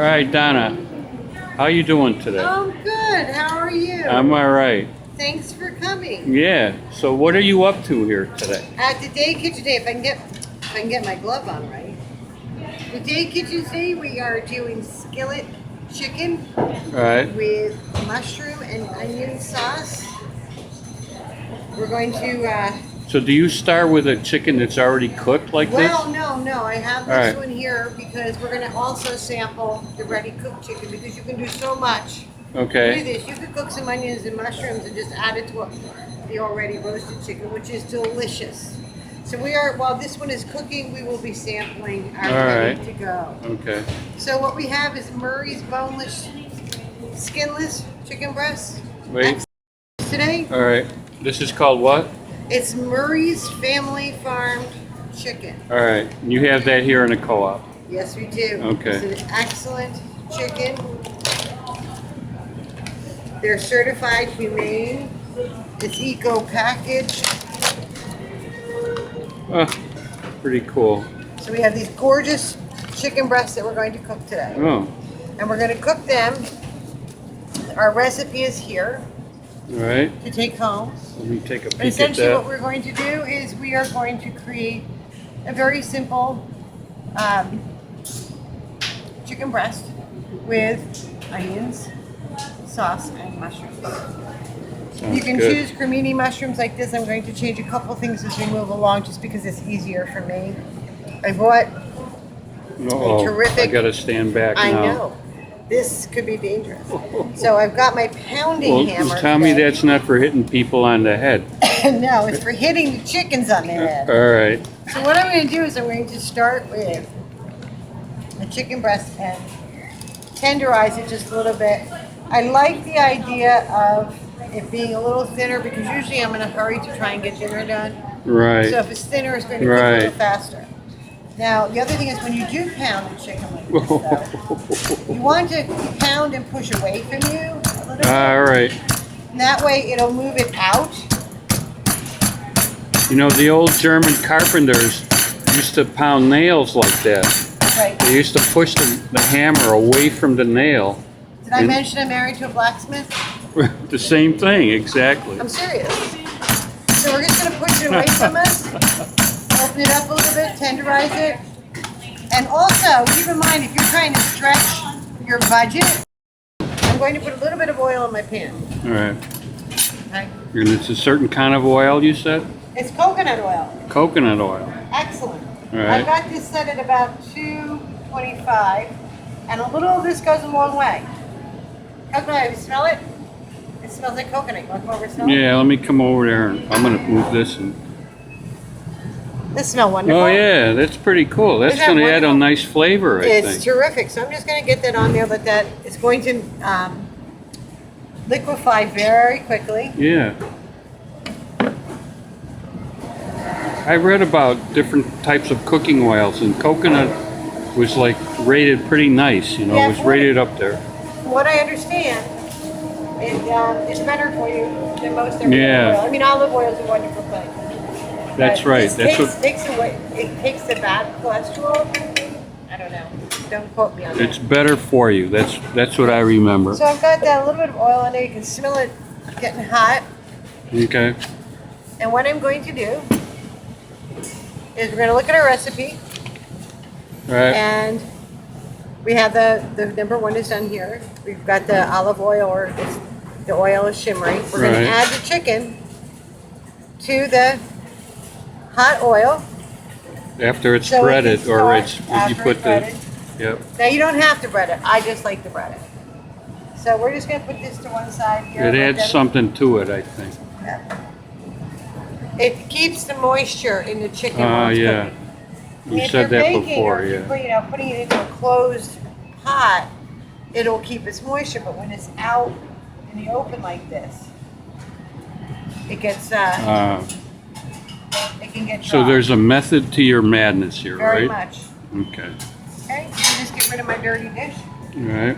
right, Donna. How you doing today? Oh, good. How are you? I'm all right. Thanks for coming. Yeah. So what are you up to here today? At the day kitchen today, if I can get my glove on right. The day kitchen today, we are doing skillet chicken All right. with mushroom and onion sauce. We're going to. So do you start with a chicken that's already cooked like Well, this? no. I have All this right. one here because we're going to also sample the ready cooked chicken because you can do so much. Do Okay. this. You could cook some onions and mushrooms and just add it to the already roasted chicken, which is delicious. So while this one is cooking, we will be sampling our All ready right. to go. Okay. So what we have is Murray's boneless, skinless chicken breast. Wait. Today, All right. This is called what? it's Murray's family farmed chicken. All right. You have that here in a co-op. Yes, we do. Okay. It's an excellent chicken. They're certified humane. It's eco packaged. Oh, pretty cool. So we have these gorgeous chicken breasts that we're going to cook today. Oh. And we're going to cook them. Our recipe is here All right. to take home. Let me take a But peek at essentially what that. we're going to do is we are going to create a very simple chicken breast with onions, sauce, and mushrooms. Sounds You can good. choose cremini mushrooms like this. I'm going to change a couple things as we move along just because it's easier for me. I bought, Uh-oh. terrific- I gotta stand back I now. know, this could be dangerous. So I've got my pounding Well, hammer. tell me today. that's not for hitting people on the head. No, it's for hitting the chickens on their head. All right. So what I'm going to do is I'm going to start with the chicken breast and tenderize it just a little bit. I like the idea of it being a little thinner because usually I'm in a hurry to try and get dinner done. Right. So if it's thinner, it's going to cook a Right. little faster. Now, the other thing is when you do pound the chicken like this, though, you want to pound and push away from you a little bit. All right. And that way it'll move it out. You know, the old German carpenters used to pound nails like that. Right. They used to push the hammer away from the nail. Did I And- mention I'm married to a blacksmith? The same thing, exactly. I'm serious. So we're just going to push it away from us, open it up a little bit, tenderize it. And also, keep in mind, if you're trying to stretch your budget, I'm going to put a little bit of oil in my pan. All right. Okay? And it's a certain kind of oil, you said? It's coconut oil. Coconut oil. Excellent. All right. I've got this set at about 225, and a little of this goes a long way. Coconut oil, you smell it? It smells like coconut. You want to come over and smell it? Yeah, let me come over there and I'm gonna move this and. This smells wonderful. Oh yeah, that's pretty cool. That's Isn't that gonna add a wonderful? nice flavor, I It's think. terrific. So I'm just going to get that on there, but that it's going to liquefy very quickly. Yeah. I read about different types of cooking oils, and coconut was like rated pretty nice. You know, Yeah, it was rated up there. From what I understand, it's better for you than most every Yeah. oil. I mean, olive oil is a wonderful thing. That's But right. this That's what. takes away. It takes the bad cholesterol. I don't know. Don't quote me on It's that. better for you. That's what I remember. So I've got that little bit of oil in there. You can smell it getting hot. Okay. And what I'm going to do is we're going to look at our recipe. All right. And we have the number one is done here. We've got the olive oil, or the oil is shimmering. We're going Right. to add the chicken to the hot oil. After it's So we breaded, can or start it's you after put it's the. breaded. Yep. Now you don't have to bread it. I just like to bread it. So we're just going to put this to one side here. It Let adds that- something to it, I think. It keeps the moisture in the chicken. while it's Yeah. cooking. I You mean, if said you're that baking before, or if yeah. you're, putting it into a closed pot, it'll keep its moisture. But when it's out in the open like this, it gets it can get So dry. there's a method to your madness here, very right? much. Okay. Okay, so just get rid of my dirty dish. All right.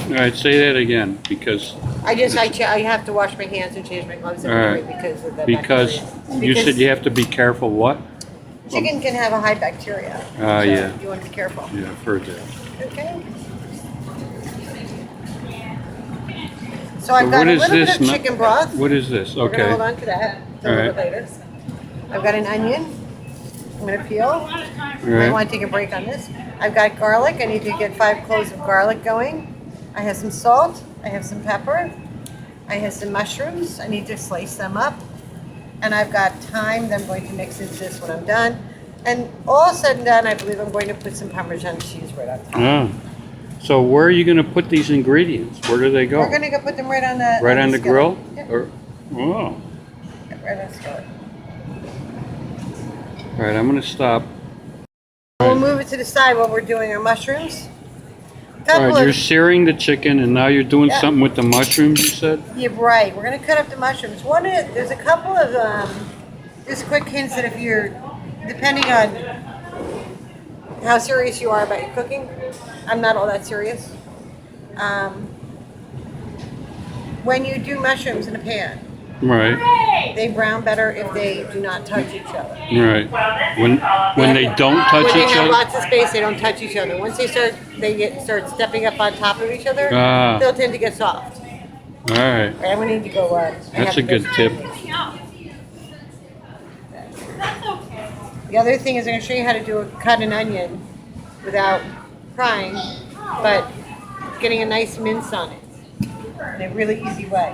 All right, say that again, because I have to wash my hands and change my gloves every All night right. because of the because bacteria. you said you have to be careful. What? Chicken can have a high bacteria. Ah, so yeah. You want to be careful. Yeah, I've heard that. Okay. So I've got what a is little bit this of nu- chicken broth. What is this? We're gonna Okay. hold on to that till a All little bit later. I've got an onion. I'm gonna peel. All I right. want to take a break on this. I've got garlic. I need to get 5 cloves of garlic going. I have some salt. I have some pepper. I have some mushrooms. I need to slice them up. And I've got thyme that I'm going to mix into this when I'm done. And all said and done, I believe I'm going to put some Parmesan cheese right on top. Ah. So where are you going to put these ingredients? Where do they go? We're going to go put them right on the Right on the skillet. grill? Yep. Or, oh. Yep, right on the skillet. All right, I'm going to stop. We'll move it to the side while we're doing our mushrooms. All right, you're searing the chicken, and now you're doing Yeah. something with the mushrooms, you said? Yeah, right. We're gonna cut up the mushrooms. There's a couple of just quick hints that if you're, depending on how serious you are about your cooking, I'm not all that serious. When you do mushrooms in a pan, Right, they brown better if they do not touch each other. right. When they don't touch When they each have other? lots of space, they don't touch each other. Once they start stepping up on top of each other, Ah. they'll tend to get soft. All right, Right, I'm gonna need to go. I have that's to a go good tip. The other thing is I'm going to show you how to cut an onion without frying, but getting a nice mince on it in a really easy way.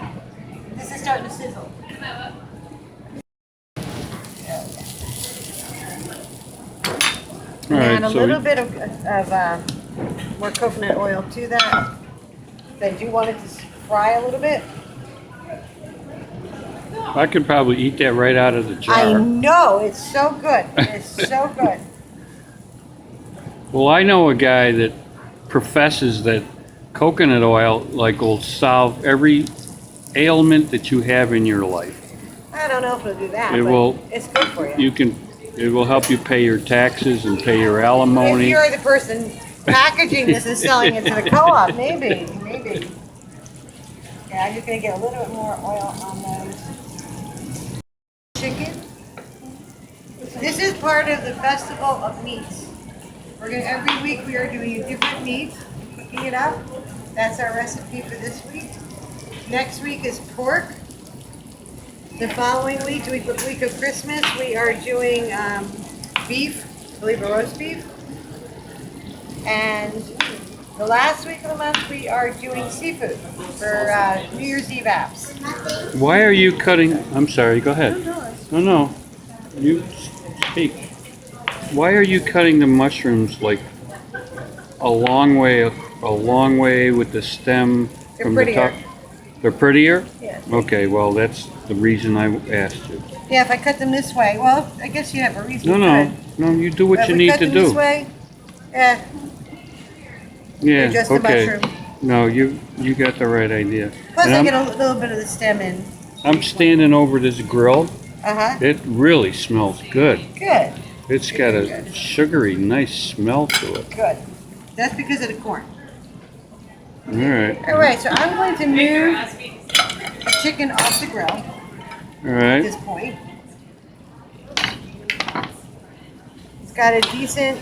This is starting to sizzle. All And right, a so little bit of more coconut oil to that. I do want it to fry a little bit. I could probably eat that right out of the I jar. know, it's so good. It's so good. Well, I know a guy that professes that coconut oil like will solve every ailment that you have in your life. I don't know if it'll do that, It but will- it's good for you. It will help you pay your taxes and pay your If alimony. you're the person packaging this and selling it to the co-op, maybe. Yeah, I'm just gonna get a little bit more oil on those chicken. This is part of the festival of meats. Every week we are doing a different meat, cooking it up. That's our recipe for this week. Next week is pork. The following week, the week of Christmas, we are doing beef, I believe a roast beef. And the last week of the month, we are doing seafood for New Year's Eve apps. Why are you cutting? I'm sorry, go ahead. No, you speak. Why are you cutting the mushrooms like a long way with the stem They're from the prettier. top? They're prettier? Yeah. Okay, well, that's the reason I asked you. Yeah, if I cut them this way, well, I guess you have a reason. No, you do what If you we need cut to them this do. way, yeah, Yeah, just the okay. mushroom. No, you got the right idea. Plus And I get a little bit of the stem in. I'm standing over this grill. Uh-huh. It really smells good. Good, It's got a sugary, nice smell to it. good. That's because of the corn. All right. All right, so I'm going to move the chicken off the grill All at right. this point. It's got a decent,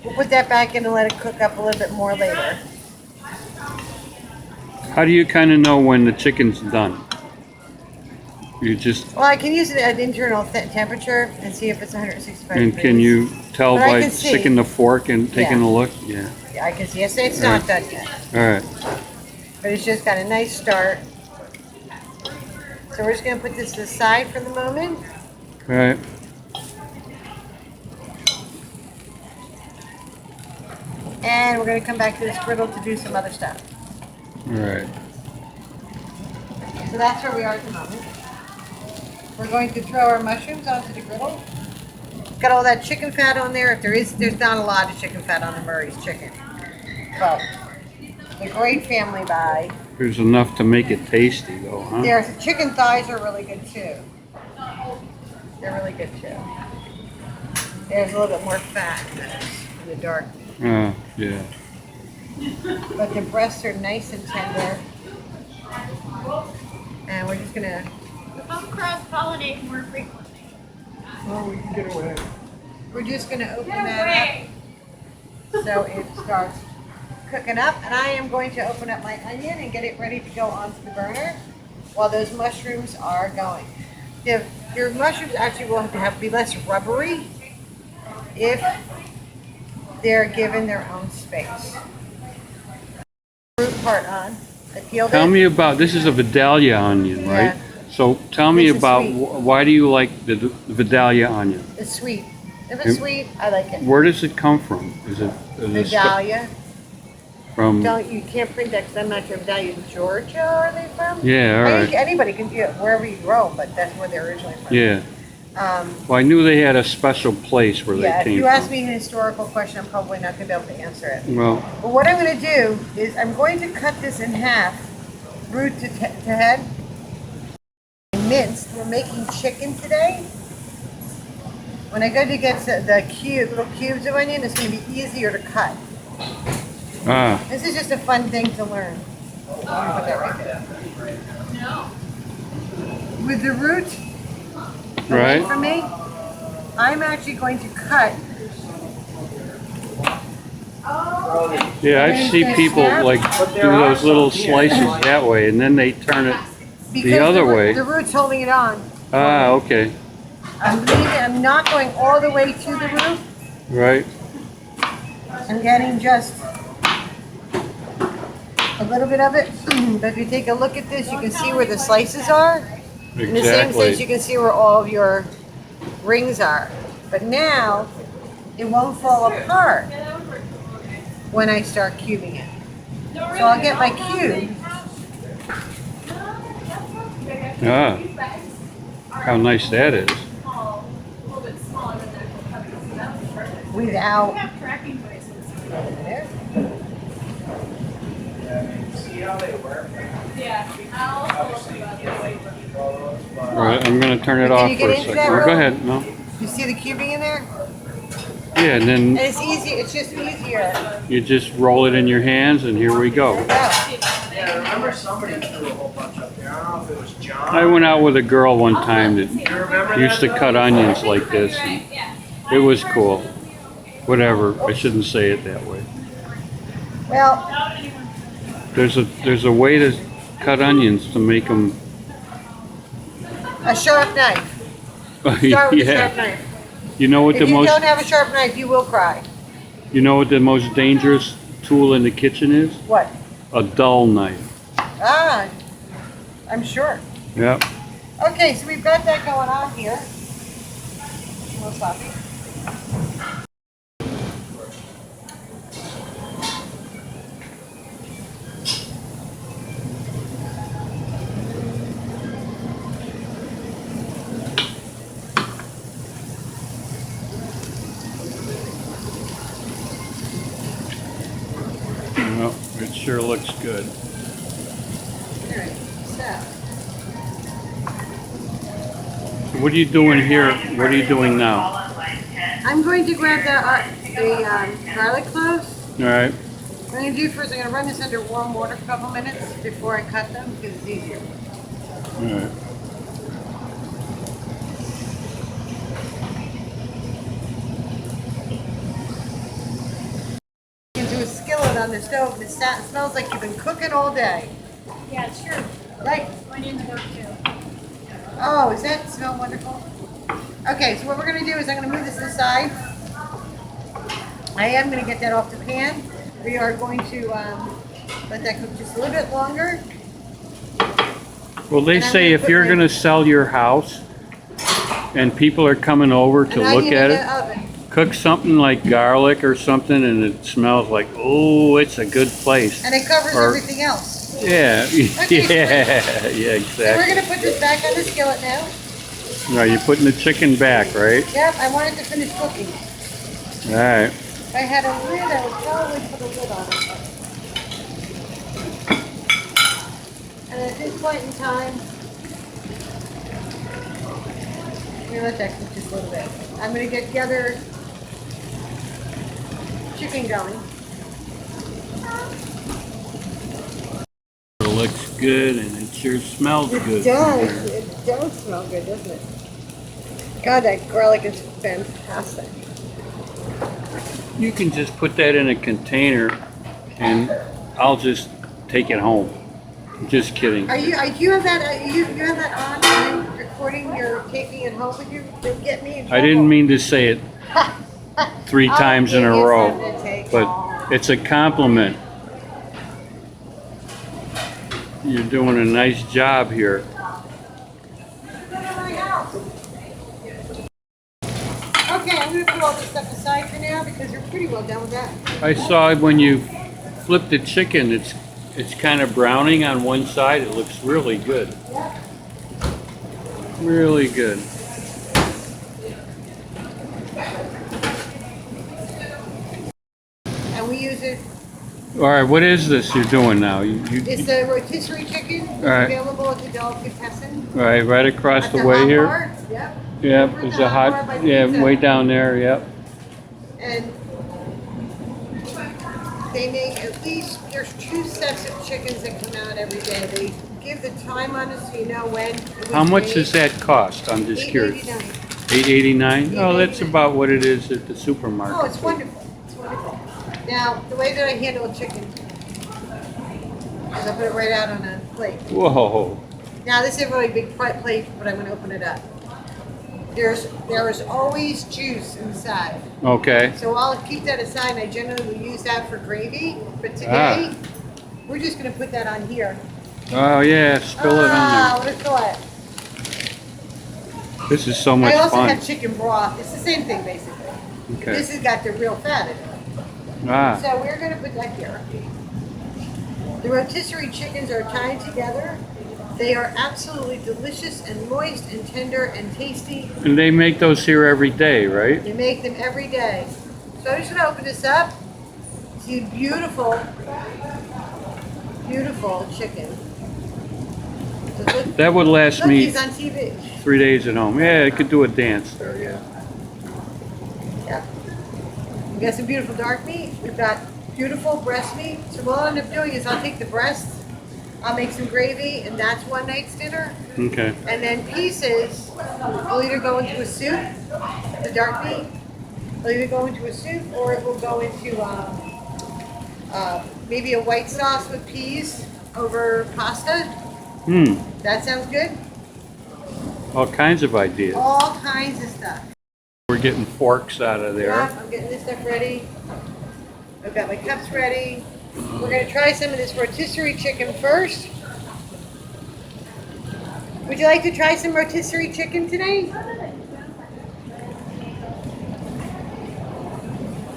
we'll put that back in and let it cook up a little bit more later. How do you kind of know when the chicken's done? You just, Well, I can use it at internal temperature and see if it's 165 and degrees. can you tell But I by can see. sticking the fork and taking Yeah. a look? Yeah. Yeah, I can see. It's All not right. done yet, All right. but it's just got a nice start. So we're just going to put this to the side for the moment. All right. And we're going to come back to this griddle to do some other stuff. All right. So that's where we are at the moment. We're going to throw our mushrooms onto the griddle. Got all that chicken fat on there. There's not a lot of chicken fat on the Murray's chicken. But the great family buy. There's enough to make it tasty, though, huh? There's chicken thighs are really good too. They're really good too. There's a little bit more fat in the dark. Oh, yeah. But the breasts are nice and tender. And we're just gonna Come cross-pollinate more frequently. Oh, we can get away. We're just gonna open that up so it starts cooking up. And I am going to open up my onion and get it ready to go onto the burner while those mushrooms are going. Your mushrooms actually will have to be less rubbery if they're given their own space. Root part on. I peeled Tell it. me about, this is a Vidalia onion, right? Yeah. So tell me This is about sweet. why do you like the Vidalia onion? It's sweet. If it's sweet, I like it. Where does it come from? Is it Vidalia. from? You can't print that because I'm not sure. Vidalia, Georgia, are they from? Yeah, all I right. think anybody can do it wherever you grow, but that's where they're originally from. Yeah. Well, I knew they had a special place where Yeah, they if came you from. ask me an historical question, I'm probably not going to be able to answer it. Well, But what I'm going to do is I'm going to cut this in half, root to head, minced. We're making chicken today. When I go to get the little cubes of onion, it's going to be easier to cut. This is just a fun thing to learn. I'm going to put that right there. With the root away right? from me, I'm actually going to cut. Yeah, I see people like do those little slices that way, and then they turn it the other way. The root's holding it on. Okay. I'm not going all the way to the root. Right. I'm getting just a little bit of it. But if you take a look at this, you can see where the slices are. In the same sense, you can see where all of your rings are. But now, it won't fall apart when I start cubing it. So I'll get my cube. How nice that is. Without. See how they work? All right, I'm going to turn it Can off you for get a into second. that, Oh, Ro? go ahead. No. You see the cubing in there? Yeah, and And then it's easy. It's just easier. you just roll it in your hands, and here we go. Go. Yeah, I remember somebody threw a whole bunch up there. I don't know if it was John. I went out with a girl one time that You remember used to that, cut though? onions like this. And it was cool. Whatever. I shouldn't say it that way. Well, There's a way to cut onions to make them. a sharp knife. Start with a sharp Yeah. knife. You know what If the you most don't have a sharp knife, you will cry. you know what the most dangerous tool in the kitchen is? What? A dull knife. Ah, I'm sure. Yep. Okay, so we've got that going on here. A little sloppy. Well, it sure looks good. All right, so What are you doing here? What are you doing now? I'm going to grab the garlic cloves. All right. What I'm going to do first, I'm going to run this under warm water for a couple minutes before I cut them because it's easier. All right. Into a skillet on the stove and it smells like you've been cooking all day. Yeah, it's true. Right? Onions work too. Oh, does that smell wonderful? Okay, so what we're going to do is I'm going to move this aside. I am going to get that off the pan. We are going to let that cook just a little bit longer. Well, they And I'm say gonna if put you're my- going to sell your house and people are coming over to An look onion at in it, the oven. cook something like garlic or something and it smells like, oh, it's a good place. And it covers Or- everything else. Yeah, Okay, yeah, So we're yeah, exactly. going to put this back on the skillet now. No, you're putting the chicken back, right? Yep, I want it to finish cooking. All right. If I had a lid, I would probably put a lid on it. And at this point in time, I'm going to let that cook just a little bit. I'm going to get the other chicken going. It looks good and it sure smells good. It does. It does smell good, doesn't it? God, that garlic is fantastic. You can just put that in a container and I'll just take it home. Just kidding. Do you have that, you have that on, are you recording, you're taking it home with you? Don't get me in trouble. I didn't mean to say it 3 I'll times in a give you row, something to take but home. it's a compliment. You're doing a nice job here. Okay, I'm gonna put all this stuff aside for now because you're pretty well done with that. I saw when you flip the chicken, it's kind of browning on one side. It looks really good. Yeah. Really good. And we use it, All right, what is this you're doing now? it's a rotisserie chicken. It's right. available at the Delicatessen. All right, right across At the way hot here. bar. Yep. Yep, Over at there's the a hot bar hot, by yeah, Pizza. way down there, yep. And they make at least, there's 2 sets of chickens that come out every day. They give the time on it so you know when. it was How much made. does that cost? I'm just curious. $8.89. $8.89? Oh, that's $8.89. about what it is at the supermarket. Oh, it's wonderful. It's wonderful. Now, the way that I handle a chicken is I put it right out on a plate. Whoa. Now, this is a really big plate, but I'm going to open it up. There is always juice inside. Okay. So I'll keep that aside, and I generally will use that for gravy. But today, we're just going to put that on here. Oh, yeah, spill it on Ah, what a thought. there. This is so much I also fun. have chicken broth. It's the same thing, basically. Okay. This has got the real fat in it. Ah, So we're going to put that here. The rotisserie chickens are tied together. They are absolutely delicious and moist and tender and tasty. and they make those here every day, right? They make them every day. So I'm just going to open this up. See, beautiful, beautiful chicken. So look, That would last look, me he's on TV. 3 days at home. Yeah, I could do a dance there, yeah. Yeah. We've got some beautiful dark meat. We've got beautiful breast meat. So what I'll end up doing is I'll take the breasts, I'll make some gravy, and that's one night's dinner. Okay. And then pieces will either go into a soup, the dark meat, will either go into a soup or it will go into maybe a white sauce with peas over pasta. That sounds good. All kinds of ideas. All kinds of stuff. We're getting forks out of there. Yeah, I'm getting this stuff ready. I've got my cups ready. We're going to try some of this rotisserie chicken first. Would you like to try some rotisserie chicken today?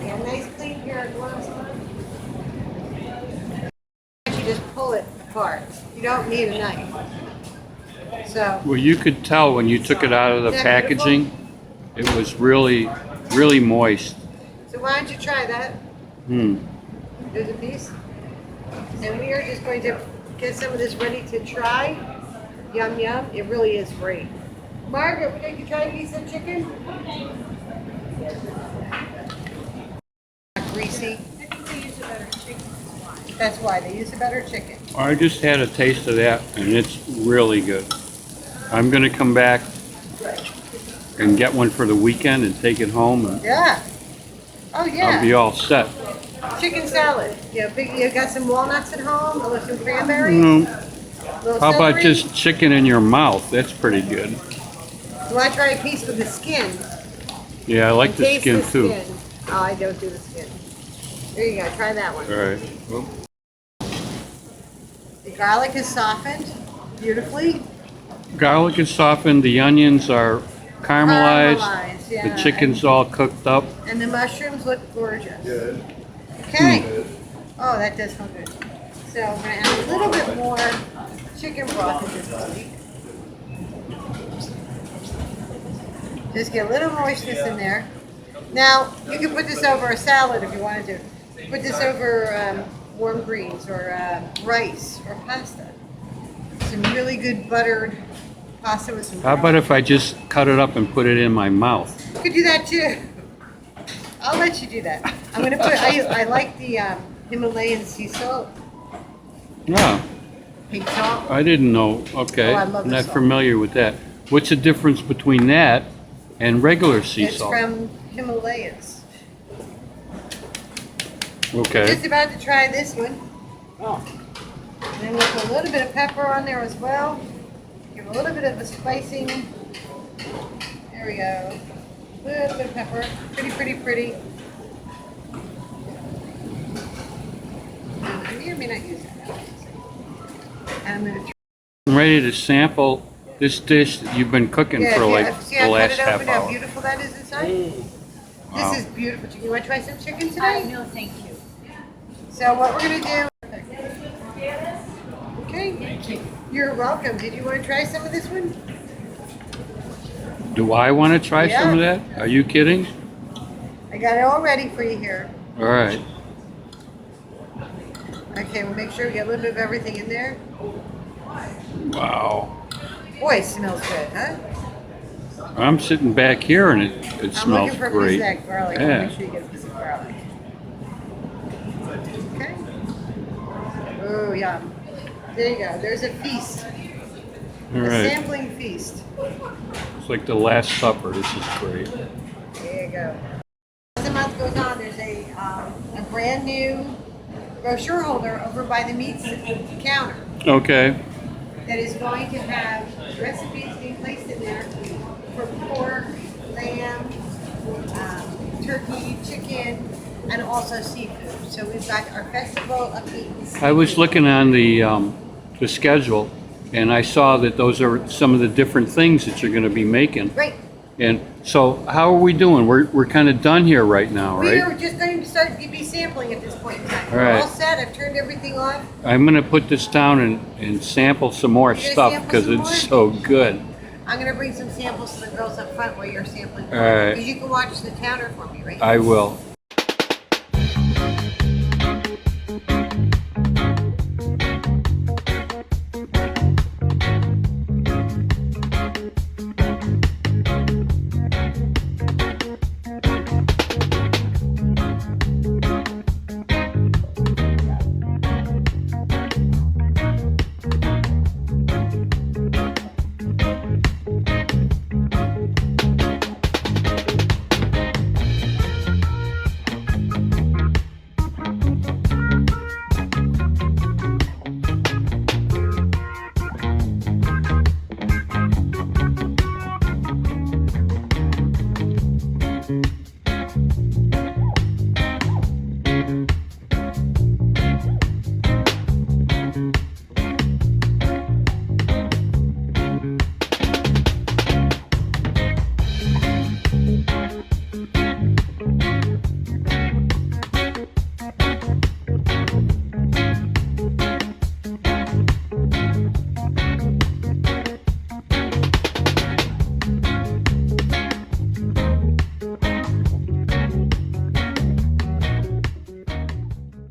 We have a nice clean pair of gloves on. You just pull it apart. You don't need a knife. So, Well, you could tell when you took it out of the Is that beautiful? packaging, it was really, really moist. so why don't you try that? There's a piece. And we are just going to get some of this ready to try. Yum, yum. It really is great. Margaret, would you like to try a piece of chicken? Greasy. I think they use a better chicken. That's why they use a better chicken. I just had a taste of that and it's really good. I'm gonna come back and get one for the weekend and take it home and Yeah. Oh yeah. I'll be all set. Chicken salad. You got some walnuts at home, or some cranberries. Little How about celery? just chicken in your mouth? That's pretty good. You want to try a piece with the skin? Yeah, I like the Taste skin the too. skin. Oh, I don't do the skin. There you go. Try that one. All right. Well, The garlic is softened beautifully. garlic is softened, the onions are caramelized, Caramelized, yeah. the chicken's all cooked up. And the mushrooms look gorgeous. Okay. Oh, that does smell good. So we're gonna add a little bit more chicken broth in this body. Just get a little moistness in there. Now, you can put this over a salad if you wanted to. Put this over warm greens or rice or pasta. Some really good buttered pasta with some How about if I just cut it up and put it in my mouth? You could do that too. I'll let you do that. I'm gonna put, I like the Himalayan sea salt, Yeah, pink salt. I didn't know. Okay, Oh, I love I'm the not salt. familiar with that. What's the difference between that and regular sea It's salt. from Himalayas. Okay. Just about to try this one. Oh. And then we'll put a little bit of pepper on there as well. Give a little bit of a spicing. There we go. A little bit of pepper. Pretty, pretty, pretty. I may or may not use that. And I'm going to I'm ready to sample this dish that you've been cooking for like see, the I last cut it half open, how hour. beautiful that is inside. Wow. This is beautiful. You want to try some chicken I today? no, thank you. So what we're going to do... Okay. You're welcome. Did you want to try some of this one? Do I want to try some of that? Are you kidding? I got it all ready for you here. All right. Okay, we'll make sure we get a little bit of everything in there. Wow. Boy, it smells good, huh? I'm sitting back here and it I'm smells looking for a great. piece of that garlic. Yeah. Make sure you get a piece of garlic. Okay. Oh, yum. There you go. There's a feast. All A right. sampling feast. It's like the Last Supper. This is great. There you go. As the month goes on, there's a brand new brochure holder over by the meats counter Okay. that is going to have recipes being placed in there for pork, lamb, turkey, chicken, and also seafood. So we've got our festival of meat and seafood. I was looking on the schedule, and I saw that those are some of the different things that you're going to be making. Right. And so, how are we doing? We're kind of done here right now, We right? are just going to start to be sampling at this point in time. All We're right. all set. I've turned everything off. I'm going to put this down and sample some more You're gonna stuff sample because some it's so good. I'm going to bring some samples to the girls up front while you're sampling. All right. Because you can watch the counter for me, right? I will.